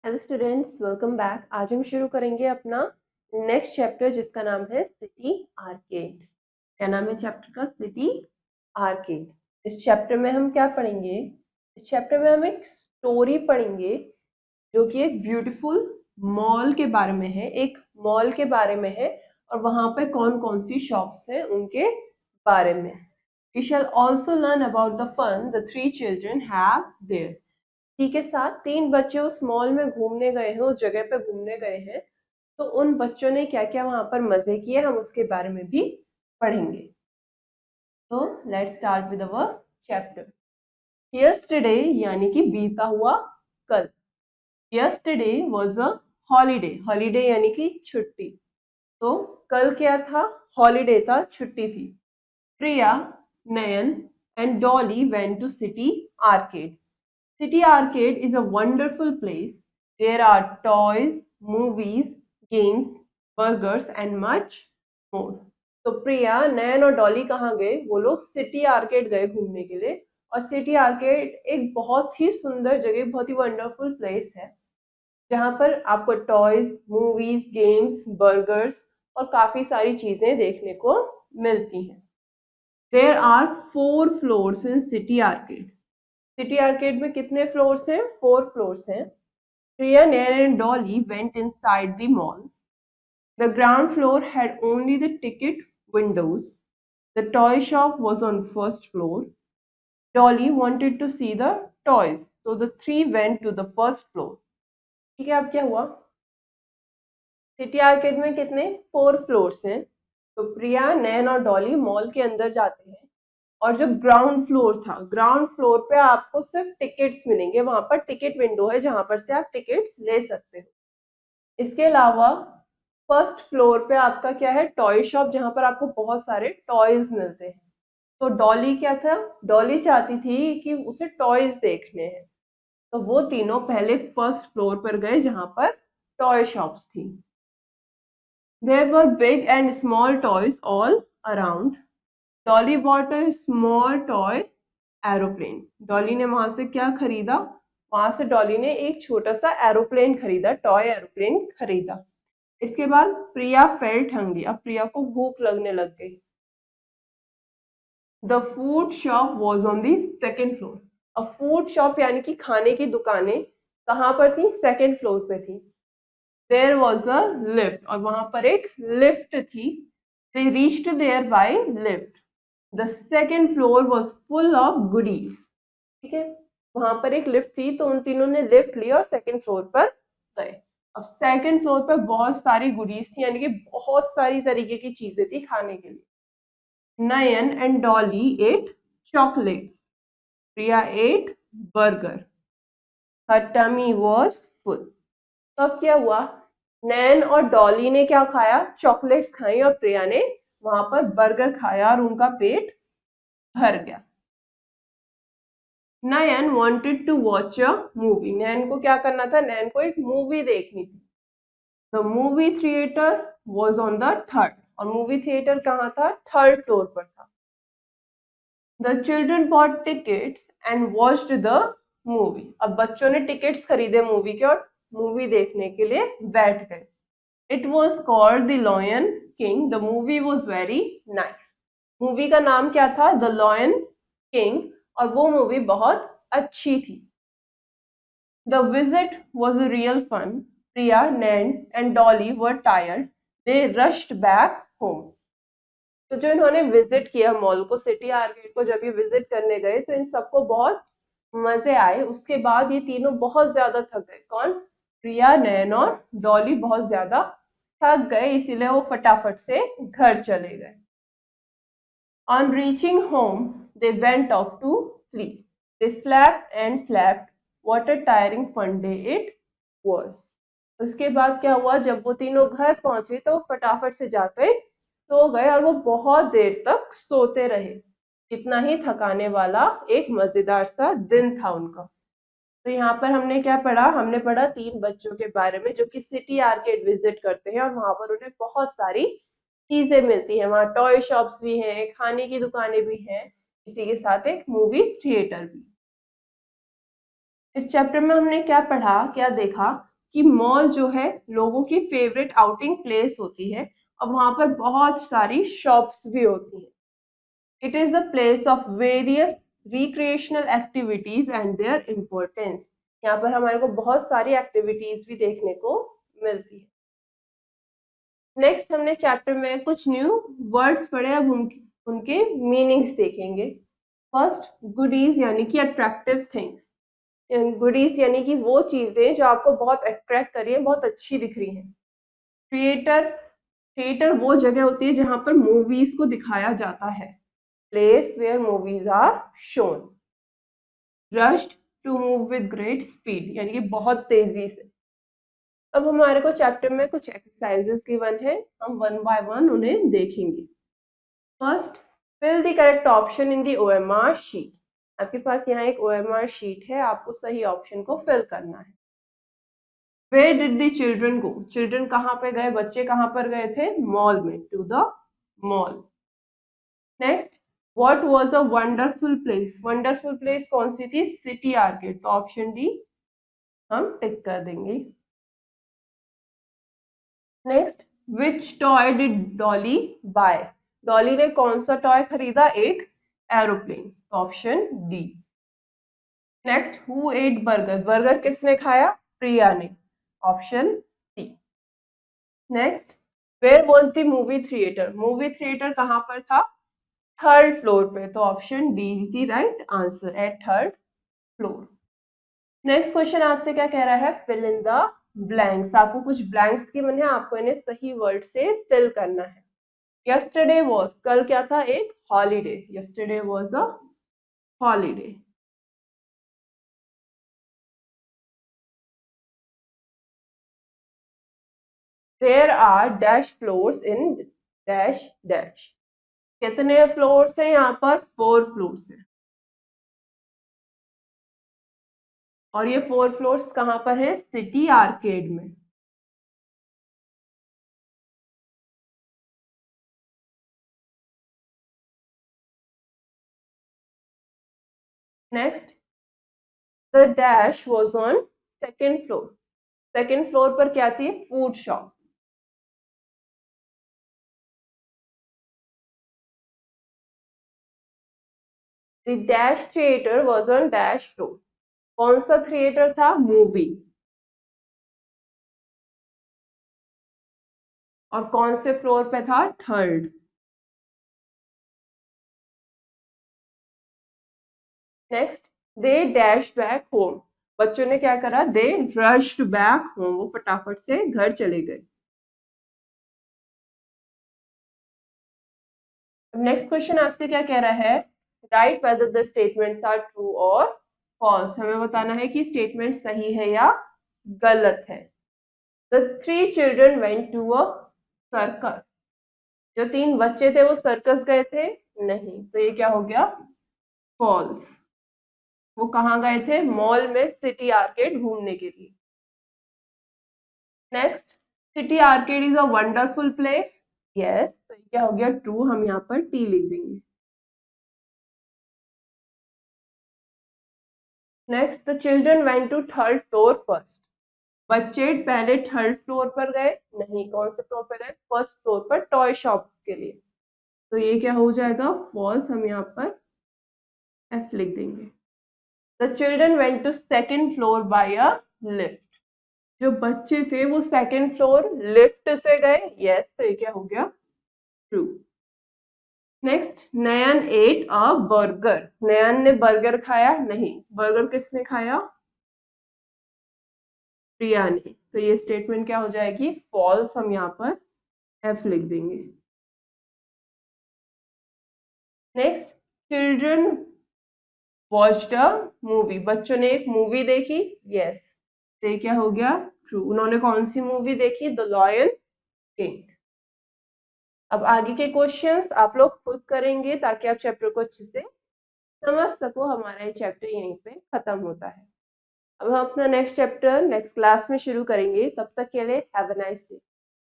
Hello students, welcome back. आज हम शुरू करेंगे अपना नेक्स्ट चैप्टर जिसका नाम है सिटी आर्केड। क्या नाम है चैप्टर का? City arcade. इस चैप्टर में हम क्या पढ़ेंगे? इस चैप्टर में हम एक स्टोरी पढ़ेंगे जो कि एक ब्यूटीफुल मॉल के बारे में है, एक मॉल के बारे में है और वहां पे कौन कौन सी शॉप्स हैं उनके बारे में। We shall also learn about the fun the three children have there. इसी के साथ तीन बच्चे उस मॉल में घूमने गए हैं, उस जगह पे घूमने गए हैं, तो उन बच्चों ने क्या क्या वहां पर मजे किए हम उसके बारे में भी पढ़ेंगे। तो let's start with our chapter. Yesterday यानी कि बीता हुआ कल। Yesterday was a holiday. Holiday यानी कि छुट्टी। तो कल क्या था? हॉलीडे था, छुट्टी थी। Priya, Nayan and Dolly went to City Arcade. City Arcade is a wonderful place. There are toys, movies, games, burgers and much more. तो प्रिया, नयन और डॉली कहाँ गए? वो लोग सिटी आर्केड गए घूमने के लिए। और सिटी आर्केड एक बहुत ही सुंदर जगह, बहुत ही वंडरफुल प्लेस है जहाँ पर आपको टॉयज, मूवीज, गेम्स, बर्गर्स और काफी सारी चीजें देखने को मिलती हैं। There are 4 floors in City Arcade. City arcade में कितने फ्लोर्स हैं? 4 फ्लोर्स हैं। Priya, Nair and Dolly went inside the mall. The ground floor had only the ticket windows. The toy shop was on first floor. Dolly wanted to see the toys, so the three went to the first floor. ठीक है, अब क्या हुआ? City arcade में कितने? 4 floors हैं। तो प्रिया, नैन और डॉली मॉल के अंदर जाते हैं और जो ग्राउंड फ्लोर था, ग्राउंड फ्लोर पे आपको सिर्फ टिकट्स मिलेंगे। वहां पर टिकट विंडो है जहां पर से आप टिकट्स ले सकते हो। इसके अलावा फर्स्ट फ्लोर पे आपका क्या है? टॉय शॉप, जहां पर आपको बहुत सारे टॉयज मिलते हैं। तो डॉली क्या था? डॉली चाहती थी कि उसे टॉयज देखने हैं, तो वो तीनों पहले फर्स्ट फ्लोर पर गए जहां पर टॉय शॉप्स थी। There were big and small toys all around. Dolly bought a small toy aeroplane. Dolly ने वहां से क्या खरीदा? वहां से डॉली ने एक छोटा सा एरोप्लेन खरीदा, टॉय एरोप्लेन खरीदा। इसके बाद प्रिया फेल्ट हंग्री। अब प्रिया को भूख लगने लग गई। The food shop was on the second floor. अब फूड शॉप यानी कि खाने की दुकानें कहाँ पर थी? सेकेंड फ्लोर पे थी। देयर वॉज अ लिफ्ट, और वहां पर एक लिफ्ट थी। They reached there by lift. The second floor was full of goodies. ठीक है, वहां पर एक लिफ्ट थी तो उन तीनों ने लिफ्ट ली और सेकंड फ्लोर पर गए। अब सेकंड फ्लोर पर बहुत सारी गुडीज थी, यानी कि बहुत सारी तरीके की चीजें थी खाने के लिए। Nayan and Dolly ate chocolate. Priya ate burger. Her tummy was full. तो अब क्या हुआ? नैन और डॉली ने क्या खाया? चॉकलेट्स खाई और प्रिया ने वहां पर बर्गर खाया और उनका पेट भर गया। नयन wanted to watch a movie. नयन को क्या करना था? नयन को एक मूवी देखनी थी। The movie theatre was on the third, और मूवी थिएटर कहाँ था? थर्ड फ्लोर पर था। The children bought tickets and watched the movie. अब बच्चों ने टिकट्स खरीदे मूवी के और मूवी देखने के लिए बैठ गए। It was called the lion king. The movie was very nice. Movie का नाम क्या था? द लॉयन किंग, और वो मूवी बहुत अच्छी थी। The visit was a real fun. Priya, Nan and Dolly were tired. They rushed back home. तो जो इन्होंने विजिट किया मॉल को, सिटी आर्केड को, जब ये विजिट करने गए तो इन सबको बहुत मजे आए। उसके बाद ये तीनों बहुत ज्यादा थक गए। कौन? प्रिया, नैन और डॉली बहुत ज्यादा थक गए, इसीलिए वो फटाफट से घर चले गए। On reaching home, they went off to sleep. They slept and slept. What a tiring fun day it was. उसके बाद क्या हुआ? जब वो तीनों घर पहुंचे तो फटाफट से जाके सो गए और वो बहुत देर तक सोते रहे। इतना ही थकाने वाला एक मजेदार सा दिन था उनका। तो यहाँ पर हमने क्या पढ़ा? हमने पढ़ा तीन बच्चों के बारे में जो कि सिटी आर्केड विजिट करते हैं और वहां पर उन्हें बहुत सारी चीजें मिलती हैं। वहाँ टॉय शॉप्स भी हैं, खाने की दुकानें भी हैं, इसी के साथ एक मूवी थिएटर भी। इस चैप्टर में हमने क्या पढ़ा, क्या देखा? कि मॉल जो है लोगों की फेवरेट आउटिंग प्लेस होती है और वहां पर बहुत सारी शॉप्स भी होती हैं। It is the place of various recreational activities and there importance. यहाँ पर हमारे को बहुत सारी एक्टिविटीज भी देखने को मिलती है। नेक्स्ट हमने चैप्टर में कुछ न्यू वर्ड्स पढ़े, अब उनके मीनिंग्स देखेंगे। फर्स्ट, गुडीज यानी कि अट्रैक्टिव थिंग्स। गुडीज यानी कि वो चीजें जो आपको बहुत अट्रैक्ट कर रही है, बहुत अच्छी दिख रही हैं। थिएटर, थिएटर वो जगह होती है जहां पर मूवीज को दिखाया जाता है। Place where movies are shown. Rushed, to move with great speed यानी कि बहुत तेजी से। अब हमारे को चैप्टर में कुछ एक्सरसाइजेस गिवन है, हम वन बाय वन उन्हें देखेंगे। First, fill the correct option in the OMR sheet. आपके पास यहाँ एक ओएमआर शीट है, आपको सही ऑप्शन को फिल करना है। Where did the children go, children कहाँ पे गए, बच्चे कहाँ पर गए थे, मॉल में, to the mall. Next, what was a wonderful place, wonderful place कौन सी थी, सिटी आर्केड, तो ऑप्शन डी हम टिक कर देंगे। Next, which toy did Dolly buy, Dolly ने कौन सा टॉय खरीदा, एक एरोप्लेन, तो option D. Next, who ate burger, burger किसने खाया, प्रिया ने, option C. Next, where was the movie theatre, movie theatre कहाँ पर था, थर्ड फ्लोर पे, तो option D is the right answer, at third floor. Next question आपसे क्या कह रहा है, फिल इन द ब्लैंक्स। आपको कुछ ब्लैंक्स गिवन है, आपको इन्हें सही वर्ड से फिल करना है। यस्टरडे वॉज, कल क्या था, एक holiday, yesterday was a holiday. There are dash floors in dash dash, कितने फ्लोर्स हैं यहाँ पर, 4 फ्लोर्स हैं। और ये 4 फ्लोर्स कहाँ पर है, सिटी आर्केड में। Next, the dash was on second floor, second floor पर क्या थी, food shop. The dash theatre was on dash floor, कौन सा थिएटर था, मूवी। और कौन से फ्लोर पे था, third. Next, they dash back home, बच्चों ने क्या करा, दे रश्ड बैक होम, वो फटाफट से घर चले गए। नेक्स्ट क्वेश्चन आपसे क्या कह रहा है, right whether the statements are true और फॉल्स, हमें बताना है कि स्टेटमेंट सही है या गलत है। The 3 children went to a circus, जो 3 बच्चे थे वो सर्कस गए थे, नहीं, तो ये क्या हो गया, फॉल्स। वो कहाँ गए थे, मॉल में सिटी आर्केड घूमने के लिए। Next, city arcade is a wonderful place, yes, तो ये क्या हो गया, ट्रू, हम यहाँ पर टी लिख देंगे। Next, the children went to third floor first, बच्चे पहले थर्ड फ्लोर पर गए, नहीं, कौन से फ्लोर पर गए, first floor per toy shop के लिए, तो ये क्या हो जाएगा, फॉल्स, हम यहाँ पर एफ लिख देंगे। The children went to second floor by a lift, जो बच्चे थे वो सेकेंड फ्लोर लिफ्ट से गए, यस, तो ये क्या हो गया, true. Next, Nayan ate a burger, Nayan ने बर्गर खाया, नहीं, बर्गर किसने खाया, प्रिया ने, तो ये स्टेटमेंट क्या हो जाएगी, फॉल्स, हम यहाँ पर एफ लिख देंगे। Next, children watched a movie, बच्चों ने एक मूवी देखी, यस, तो ये क्या हो गया, ट्रू, उन्होंने कौन सी मूवी देखी, द लॉयन किंग। अब आगे के क्वेश्चंस आप लोग खुद करेंगे ताकि आप चैप्टर को अच्छे से समझ सको, हमारा ये चैप्टर यहीं पे खत्म होता है। अब हम अपना नेक्स्ट चैप्टर नेक्स्ट क्लास में शुरू करेंगे, तब तक के लिए हैव अ नाइस डे।